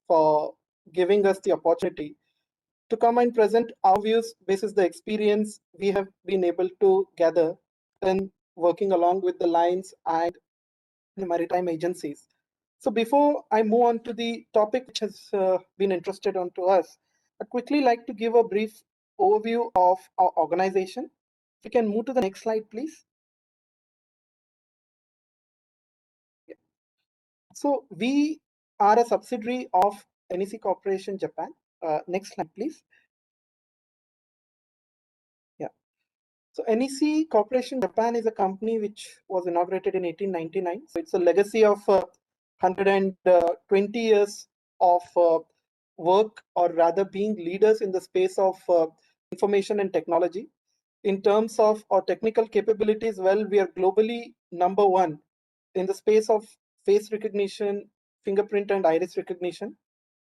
for giving us the opportunity to come and present our views basis the experience we have been able to gather in working along with the lines and the maritime agencies. So before I move on to the topic which has been interested on to us, I'd quickly like to give a brief overview of our organization. If you can move to the next slide, please. Yeah. So we are a subsidiary of NEC Corporation, Japan. Next slide, please. Yeah. So NEC Corporation Japan is a company which was inaugurated in 1899. So it's a legacy of 120 years of work, or rather being leaders in the space of information and technology. In terms of our technical capabilities, well, we are globally #1 in the space of face recognition, fingerprint and iris recognition.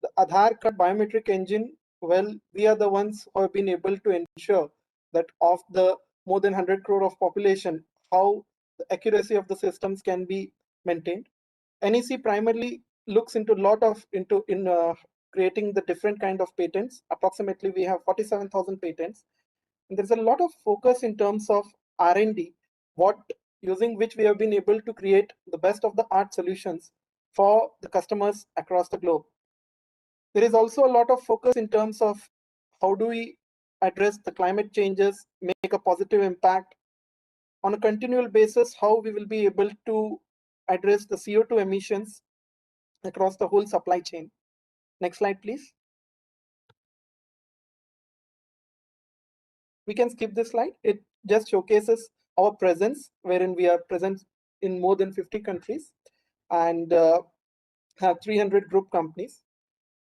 The Aadhaar card biometric engine, well, we are the ones who have been able to ensure that of the more than 100 crore of population, how the accuracy of the systems can be maintained. NEC primarily looks into a lot of creating the different kind of patents. Approximately, we have 47,000 patents. And there's a lot of focus in terms of R&D, using which we have been able to create the best of the art solutions for the customers across the globe. There is also a lot of focus in terms of how do we address the climate changes, make a positive impact on a continual basis, how we will be able to address the CO2 emissions across the whole supply chain. Next slide, please. We can skip this slide. It just showcases our presence, wherein we are present in more than 50 countries and have 300 group companies.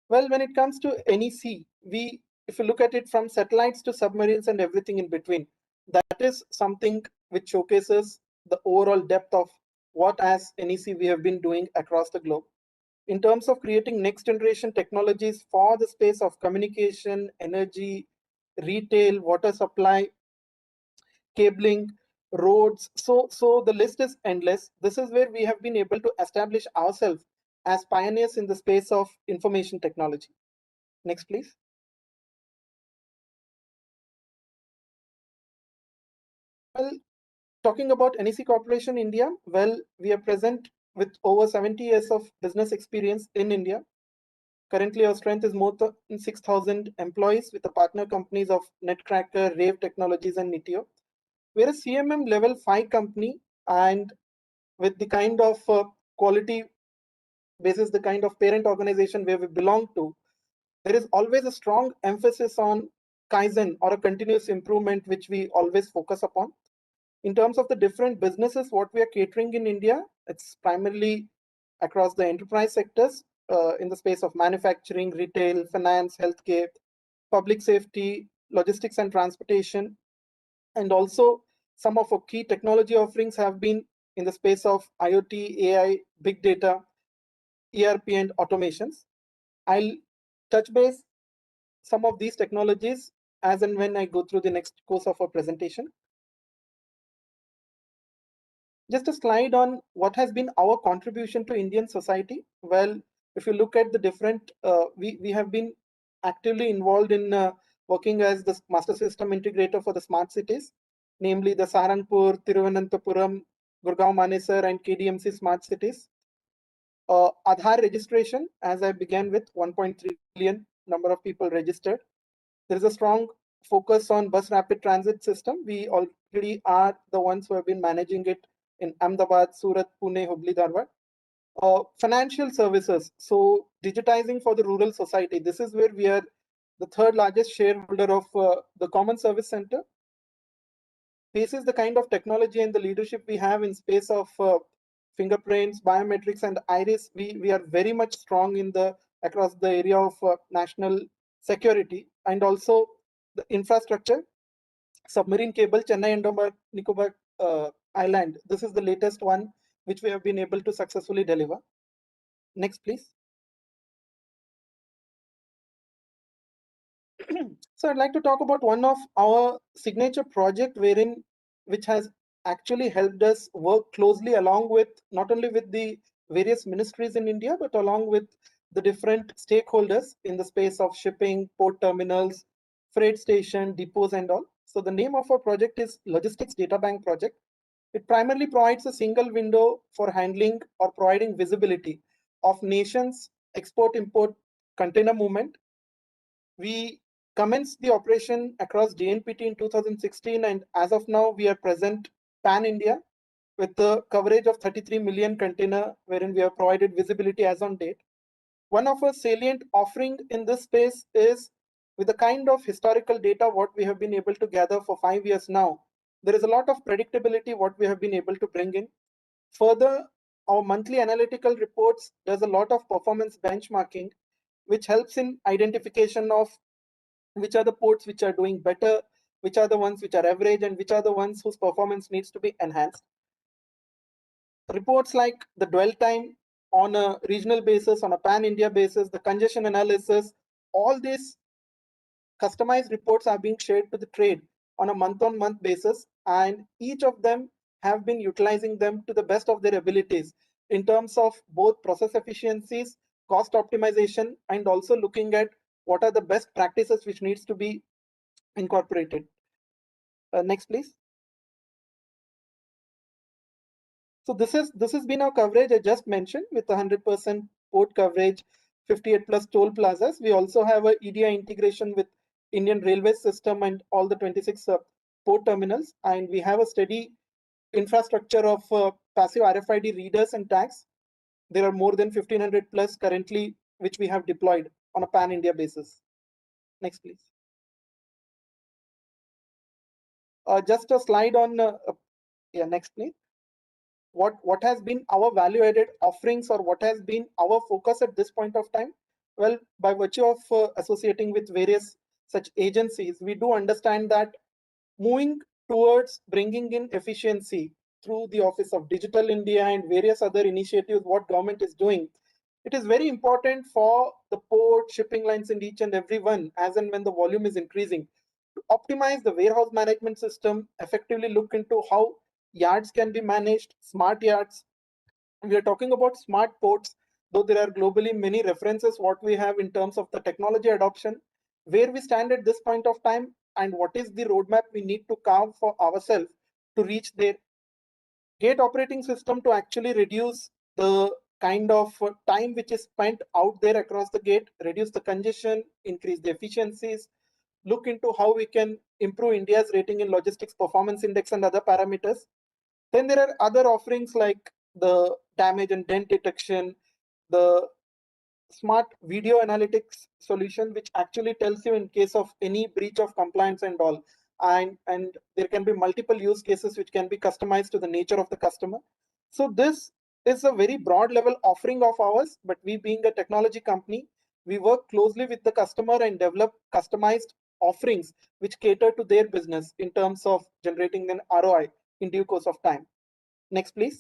Well, when it comes to NEC, if you look at it from satellites to submarines and everything in between, that is something which showcases the overall depth of what as NEC we have been doing across the globe. In terms of creating next generation technologies for the space of communication, energy, retail, water supply, cabling, roads. So the list is endless. This is where we have been able to establish ourselves as pioneers in the space of information technology. Next, please. Well, talking about NEC Corporation India, well, we are present with over 70 years of business experience in India. Currently, our strength is more than 6,000 employees with the partner companies of Netcracker, Rave Technologies, and Nitio. We're a CMM level 5 company, and with the kind of quality basis, the kind of parent organization where we belong to, there is always a strong emphasis on Kaizen, or a continuous improvement, which we always focus upon. In terms of the different businesses, what we are catering in India, it's primarily across the enterprise sectors in the space of manufacturing, retail, finance, healthcare, public safety, logistics and transportation. And also some of our key technology offerings have been in the space of IoT, AI, big data, ERP, and automations. I'll touch base some of these technologies as and when I go through the next course of our presentation. Just a slide on what has been our contribution to Indian society. Well, if you look at the different, we have been actively involved in working as the master system integrator for the smart cities, namely the Saranpur, Thiruvananthapuram, Gurgaon, Manesar, and KDMC smart cities. Aadhaar registration, as I began with, 1.3 million number of people registered. There is a strong focus on bus rapid transit system. We already are the ones who have been managing it in Ahmedabad, Surat, Pune, Hubli, Dharwad. Financial services, so digitizing for the rural society. This is where we are the third largest shareholder of the Common Service Center. This is the kind of technology and the leadership we have in space of fingerprints, biometrics, and iris. We are very much strong in across the area of national security, and also the infrastructure, submarine cable, Chennai Andaman Nicobar Island. This is the latest one which we have been able to successfully deliver. Next, please. So I'd like to talk about one of our signature project which has actually helped us work closely along with not only with the various ministries in India, but along with the different stakeholders in the space of shipping, port terminals, freight station, depots and all. So the name of our project is Logistics Data Bank Project. It primarily provides a single window for handling or providing visibility of nations' export-import container movement. We commenced the operation across DNPT in 2016, and as of now, we are present pan-India with the coverage of 33 million container, wherein we have provided visibility as on date. One of our salient offering in this space is with the kind of historical data what we have been able to gather for 5 years now. There is a lot of predictability what we have been able to bring in. Further, our monthly analytical reports does a lot of performance benchmarking, which helps in identification of which are the ports which are doing better, which are the ones which are average, and which are the ones whose performance needs to be enhanced. Reports like the dwell time on a regional basis, on a pan-India basis, the congestion analysis, all these customized reports are being shared to the trade on a month-on-month basis, and each of them have been utilizing them to the best of their abilities in terms of both process efficiencies, cost optimization, and also looking at what are the best practices which needs to be incorporated. Next, please. So this has been our coverage I just mentioned with 100% port coverage, 58 plus toll plazas. We also have a EDI integration with Indian Railway system and all the 26 port terminals, and we have a steady infrastructure of passive RFID readers and tags. There are more than 1500 plus currently which we have deployed on a pan-India basis. Next, please. Just a slide on, yeah, next, please. What has been our value-added offerings, or what has been our focus at this point of time? Well, by virtue of associating with various such agencies, we do understand that moving towards bringing in efficiency through the Office of Digital India and various other initiatives what government is doing, it is very important for the port, shipping lines and each and every one, as and when the volume is increasing, to optimize the warehouse management system, effectively look into how yards can be managed, smart yards. We are talking about smart ports, though there are globally many references what we have in terms of the technology adoption, where we stand at this point of time, and what is the roadmap we need to carve for ourselves to reach there. Gate operating system to actually reduce the kind of time which is spent out there across the gate, reduce the congestion, increase the efficiencies, look into how we can improve India's rating in logistics performance index and other parameters. Then there are other offerings like the damage and dent detection, the smart video analytics solution, which actually tells you in case of any breach of compliance and all. And there can be multiple use cases which can be customized to the nature of the customer. So this is a very broad level offering of ours, but we being a technology company, we work closely with the customer and develop customized offerings which cater to their business in terms of generating an ROI in due course of time. Next, please.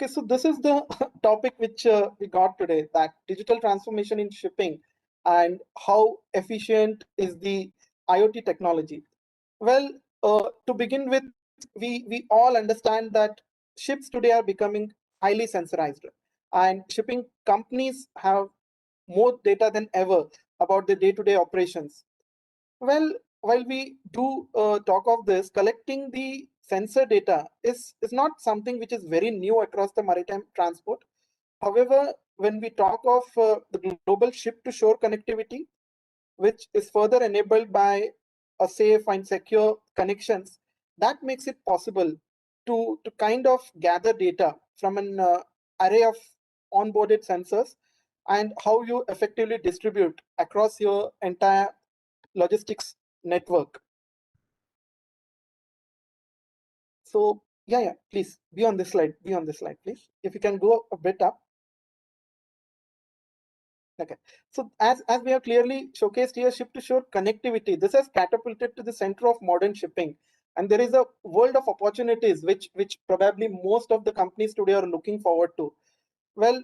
Okay, so this is the topic which we got today, that digital transformation in shipping and how efficient is the IoT technology. Well, to begin with, we all understand that ships today are becoming highly sensorized, and shipping companies have more data than ever about the day-to-day operations. Well, while we do talk of this, collecting the sensor data is not something which is very new across the maritime transport. However, when we talk of the global ship-to-shore connectivity, which is further enabled by a safe and secure connections, that makes it possible to kind of gather data from an array of onboarded sensors and how you effectively distribute across your entire logistics network. So yeah, please be on this slide, please. If you can go a bit up. Okay, so as we have clearly showcased here, ship-to-shore connectivity, this has catapulted to the center of modern shipping, and there is a world of opportunities which probably most of the companies today are looking forward to. Well,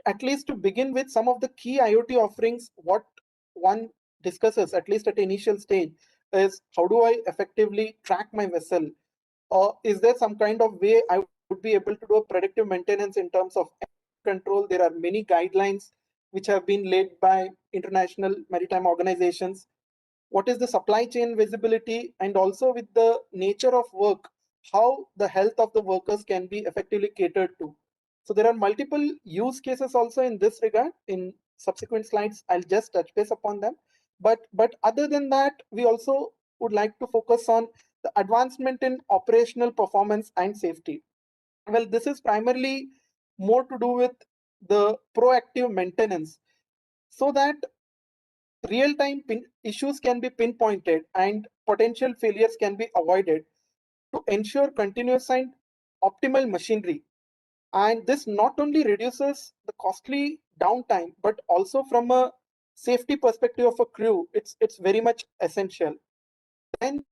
at least to begin with, some of the key IoT offerings, what one discusses, at least at the initial stage, is how do I effectively track my vessel? Or is there some kind of way I would be able to do a predictive maintenance in terms of control. There are many guidelines which have been laid by international maritime organizations. What is the supply chain visibility, and also with the nature of work, how the health of the workers can be effectively catered to. So there are multiple use cases also in this regard. In subsequent slides, I'll just touch base upon them. But other than that, we also would like to focus on the advancement in operational performance and safety. Well, this is primarily more to do with the proactive maintenance, so that real-time issues can be pinpointed and potential failures can be avoided to ensure continuous and optimal machinery. And this not only reduces the costly downtime, but also from a safety perspective of a crew, it's very much essential. Then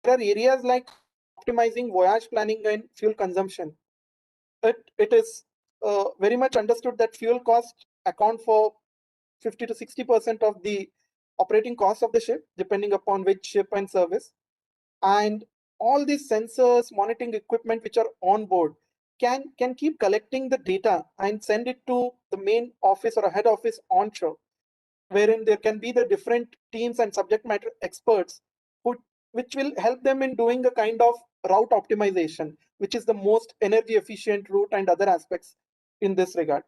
there are areas like optimizing voyage planning and fuel consumption. It is very much understood that fuel costs account for 50 to 60% of the operating cost of the ship, depending upon which ship and service. And all these sensors, monitoring equipment which are on board can keep collecting the data and send it to the main office or a head office onshore, wherein there can be the different teams and subject matter experts who, which will help them in doing a kind of route optimization, which is the most energy efficient route and other aspects in this regard.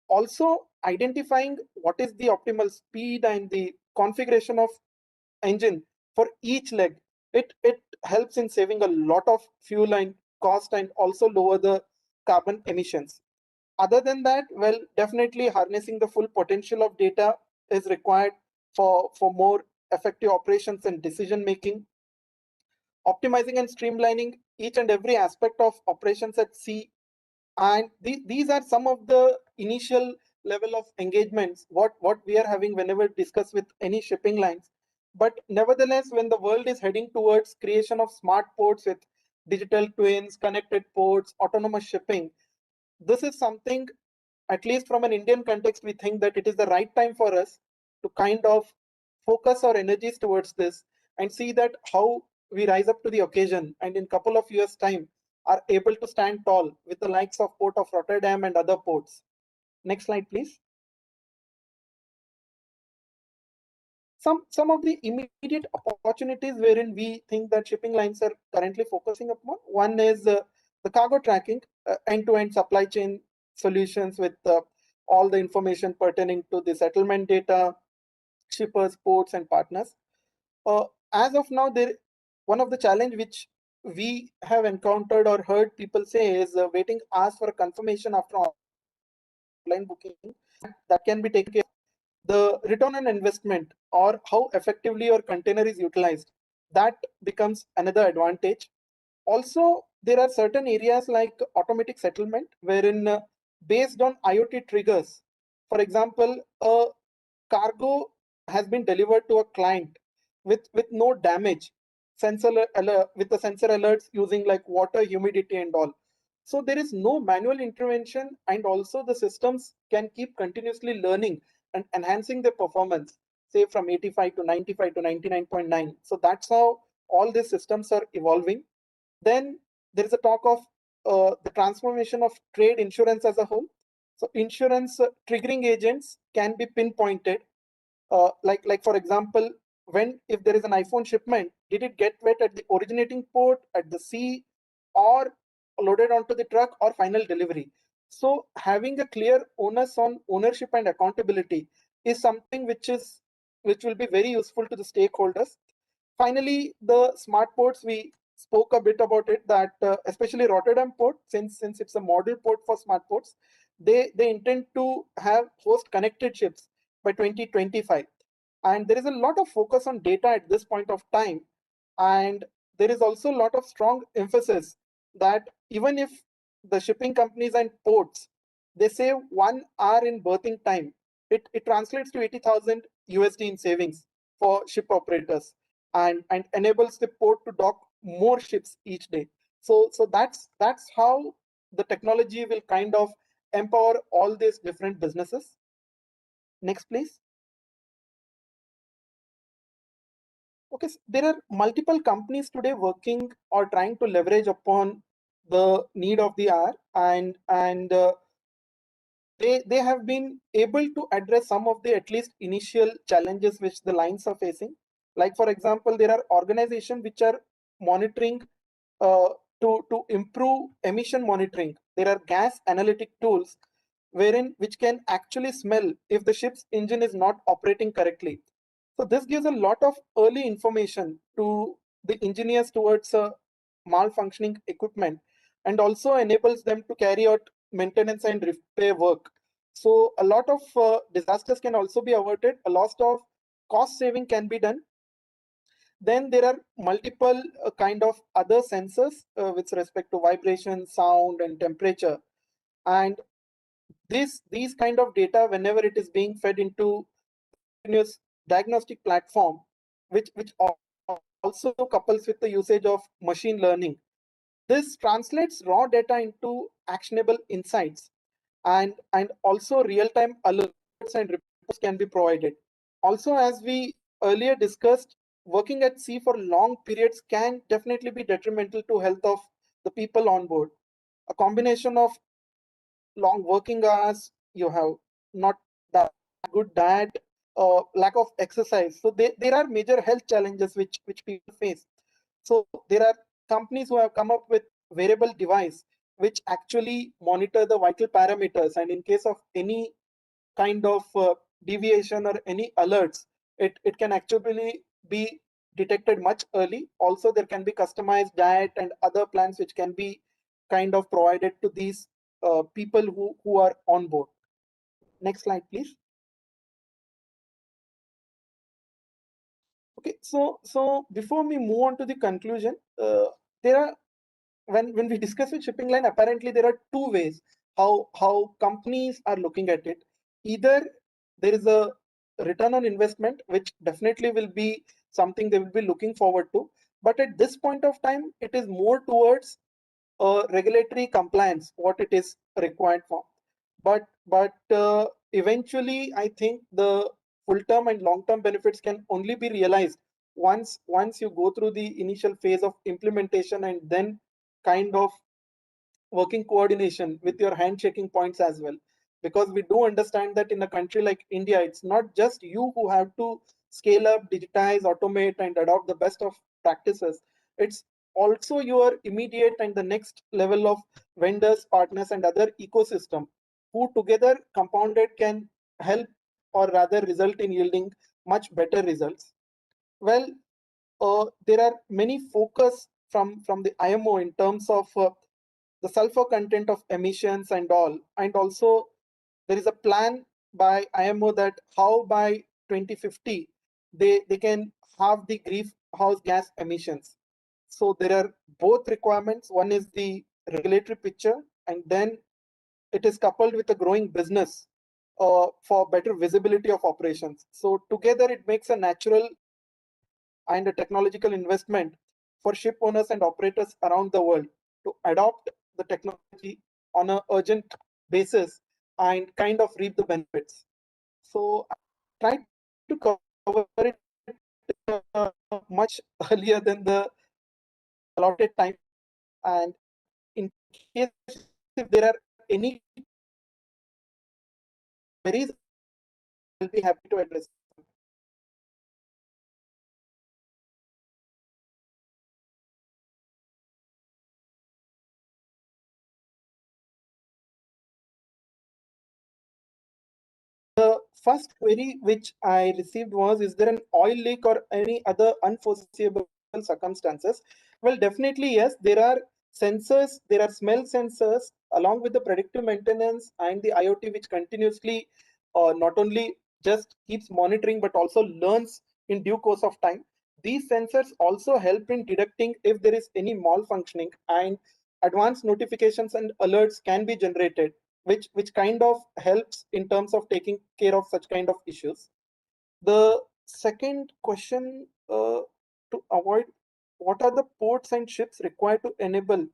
Also identifying what is the optimal speed and the configuration of engine for each leg. It helps in saving a lot of fuel and cost, and also lower the carbon emissions. Other than that, well, definitely harnessing the full potential of data is required for more effective operations and decision making. Optimizing and streamlining each and every aspect of operations at sea. And these are some of the initial level of engagements what we are having whenever discuss with any shipping lines. But nevertheless, when the world is heading towards creation of smart ports with digital twins, connected ports, autonomous shipping, this is something, at least from an Indian context, we think that it is the right time for us to kind of focus our energies towards this and see that how we rise up to the occasion, and in couple of years time are able to stand tall with the likes of Port of Rotterdam and other ports. Next slide, please. Some of the immediate opportunities wherein we think that shipping lines are currently focusing upon. One is the cargo tracking, end-to-end supply chain solutions with all the information pertaining to the settlement data, shippers, ports, and partners. As of now, there one of the challenge which we have encountered or heard people say is waiting hours for a confirmation after online booking. That can be taken care of. The return on investment or how effectively your container is utilized, that becomes another advantage. Also, there are certain areas like automatic settlement, wherein based on IoT triggers, for example, a cargo has been delivered to a client with no damage, with the sensor alerts using like water, humidity, and all. So there is no manual intervention, and also the systems can keep continuously learning and enhancing their performance, say from 85 to 95 to 99.9. So that's how all these systems are evolving. Then there is a talk of the transformation of trade insurance as a whole. So insurance triggering agents can be pinpointed, like for example, when if there is an iPhone shipment, did it get wet at the originating port, at the sea, or loaded onto the truck, or final delivery. So having a clear onus on ownership and accountability is something which will be very useful to the stakeholders. Finally, the smart ports, we spoke a bit about it, that especially Rotterdam port, since it's a model port for smart ports, they intend to have host connected ships by 2025. And there is a lot of focus on data at this point of time. And there is also a lot of strong emphasis that even if the shipping companies and ports, they save 1 hour in berthing time, it translates to 80,000 USD in savings for ship operators, and enables the port to dock more ships each day. So that's how the technology will kind of empower all these different businesses. Next, please. Okay, so there are multiple companies today working or trying to leverage upon the need of the hour, and they have been able to address some of the at least initial challenges which the lines are facing. Like for example, there are organizations which are monitoring uh, to improve emission monitoring. There are gas analytic tools wherein which can actually smell if the ship's engine is not operating correctly. So this gives a lot of early information to the engineers towards malfunctioning equipment, and also enables them to carry out maintenance and repair work. So a lot of disasters can also be averted. A lot of cost saving can be done. Then there are multiple kind of other sensors with respect to vibration, sound, and temperature. And these kind of data, whenever it is being fed into continuous diagnostic platform, which also couples with the usage of machine learning, this translates raw data into actionable insights, and also real-time alerts and reports can be provided. Also, as we earlier discussed, working at sea for long periods can definitely be detrimental to health of the people on board. A combination of long working hours, you have not that good diet, lack of exercise. So there are major health challenges which people face. So there are companies who have come up with wearable device which actually monitor the vital parameters, and in case of any kind of deviation or any alerts, it can actually be detected much early. Also, there can be customized diet and other plans which can be kind of provided to these people who are on board. Next slide, please. Okay, so before we move on to the conclusion, there are when we discuss with shipping line, apparently there are two ways how companies are looking at it. Either there is a return on investment, which definitely will be something they will be looking forward to, but at this point of time, it is more towards regulatory compliance, what it is required for. But eventually, I think the full term and long term benefits can only be realized once you go through the initial phase of implementation, and then kind of working coordination with your handshaking points as well. Because we do understand that in a country like India, it's not just you who have to scale up, digitize, automate, and adopt the best of practices. It's also your immediate and the next level of vendors, partners, and other ecosystem who together compounded can help, or rather result in yielding much better results. Well, there are many focus from the IMO in terms of the sulfur content of emissions and all. And also there is a plan by IMO that how by 2050 they can have the greenhouse gas emissions. So there are both requirements. One is the regulatory picture, and then it is coupled with a growing business for better visibility of operations. So together it makes a natural and a technological investment for ship owners and operators around the world to adopt the technology on an urgent basis and kind of reap the benefits. So I tried to cover it much earlier than the allotted time. And in case if there are any queries, I'll be happy to address. The first query which I received was, is there an oil leak or any other unforeseeable circumstances? Well, definitely yes. There are sensors, there are smell sensors along with the predictive maintenance and the IoT, which continuously not only just keeps monitoring but also learns in due course of time. These sensors also help in detecting if there is any malfunctioning, and advanced notifications and alerts can be generated, which kind of helps in terms of taking care of such kind of issues. The second question, to avoid, what are the ports and ships required to enable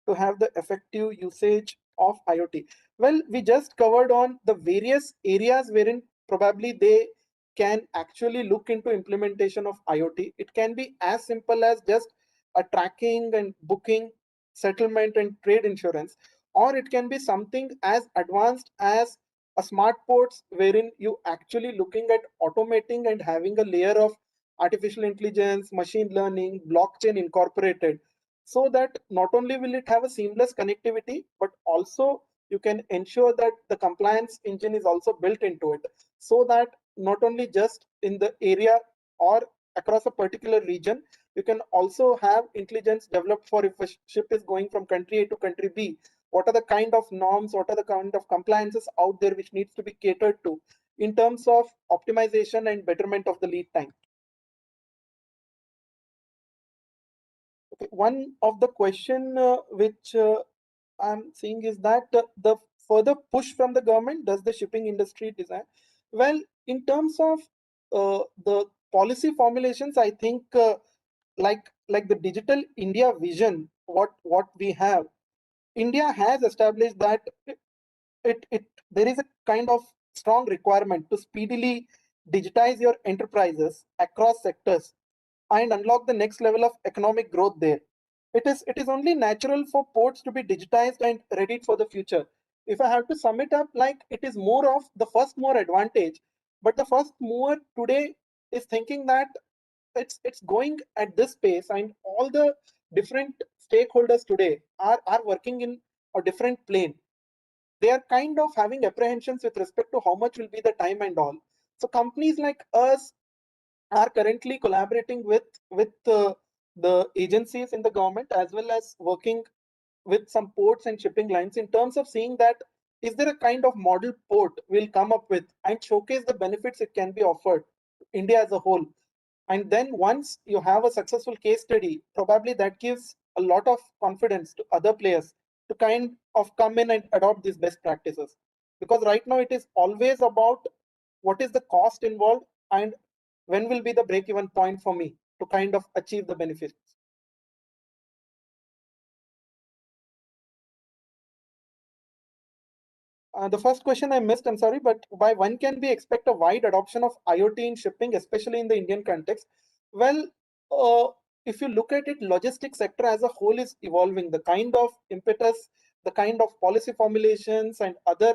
to have the effective usage of IoT? Well, we just covered on the various areas wherein probably they can actually look into implementation of IoT. It can be as simple as just a tracking and booking, settlement and trade insurance, or it can be something as advanced as a smart ports wherein you actually looking at automating and having a layer of artificial intelligence, machine learning, blockchain incorporated, so that not only will it have a seamless connectivity, but also you can ensure that the compliance engine is also built into it, so that not only just in the area or across a particular region, you can also have intelligence developed for if a ship is going from country A to country B, what are the kind of norms, what are the kind of compliances out there which needs to be catered to in terms of optimization and betterment of the lead time. Okay. One of the question which I'm seeing is that the further push from the government does the shipping industry desire? Well, in terms of the policy formulations, I think like the digital India vision, what we have, India has established that it there is a kind of strong requirement to speedily digitize your enterprises across sectors and unlock the next level of economic growth there. It is only natural for ports to be digitized and ready for the future. If I have to sum it up, like it is more of the first mover advantage, but the first mover today is thinking that it's going at this pace, and all the different stakeholders today are working in a different plane. They are kind of having apprehensions with respect to how much will be the time and all. So companies like us are currently collaborating with the agencies in the government, as well as working with some ports and shipping lines in terms of seeing that is there a kind of model port we'll come up with and showcase the benefits it can be offered to India as a whole. And then once you have a successful case study, probably that gives a lot of confidence to other players to kind of come in and adopt these best practices. Because right now it is always about what is the cost involved and when will be the break-even point for me to kind of achieve the benefits. The first question I missed, I'm sorry, but by when can we expect a wide adoption of IoT in shipping, especially in the Indian context? Well, if you look at it, logistics sector as a whole is evolving. The kind of impetus, the kind of policy formulations and other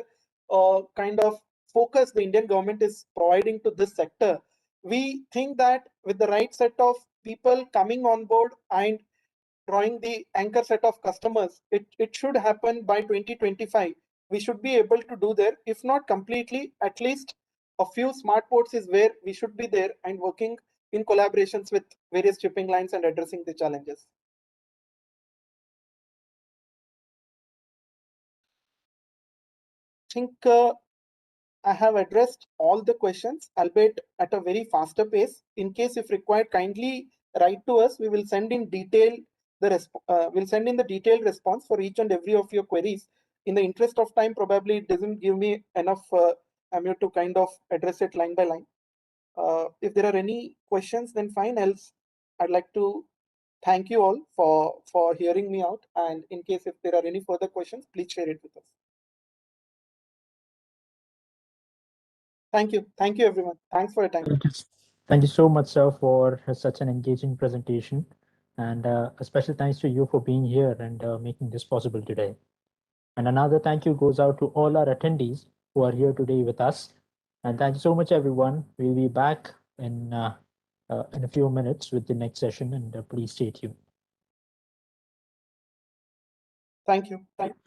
kind of focus the Indian government is providing to this sector, we think that with the right set of people coming on board and drawing the anchor set of customers, it should happen by 2025. We should be able to do there, if not completely, at least a few smart ports is where we should be there and working in collaborations with various shipping lines and addressing the challenges. I think I have addressed all the questions, albeit at a very faster pace. In case if required, kindly write to us. We will send in we'll send in the detailed response for each and every of your queries. In the interest of time, probably it doesn't give me enough to kind of address it line by line. If there are any questions, then fine. Else, I'd like to thank you all for hearing me out. And in case if there are any further questions, please share it with us. Thank you. Thank you, everyone. Thanks for your time. Thank you so much, sir, for such an engaging presentation. And a special thanks to you for being here and making this possible today. And another thank you goes out to all our attendees who are here today with us. And thank you so much, everyone. We'll be back in a few minutes with the next session, and please stay tuned. Thank you. Thank you.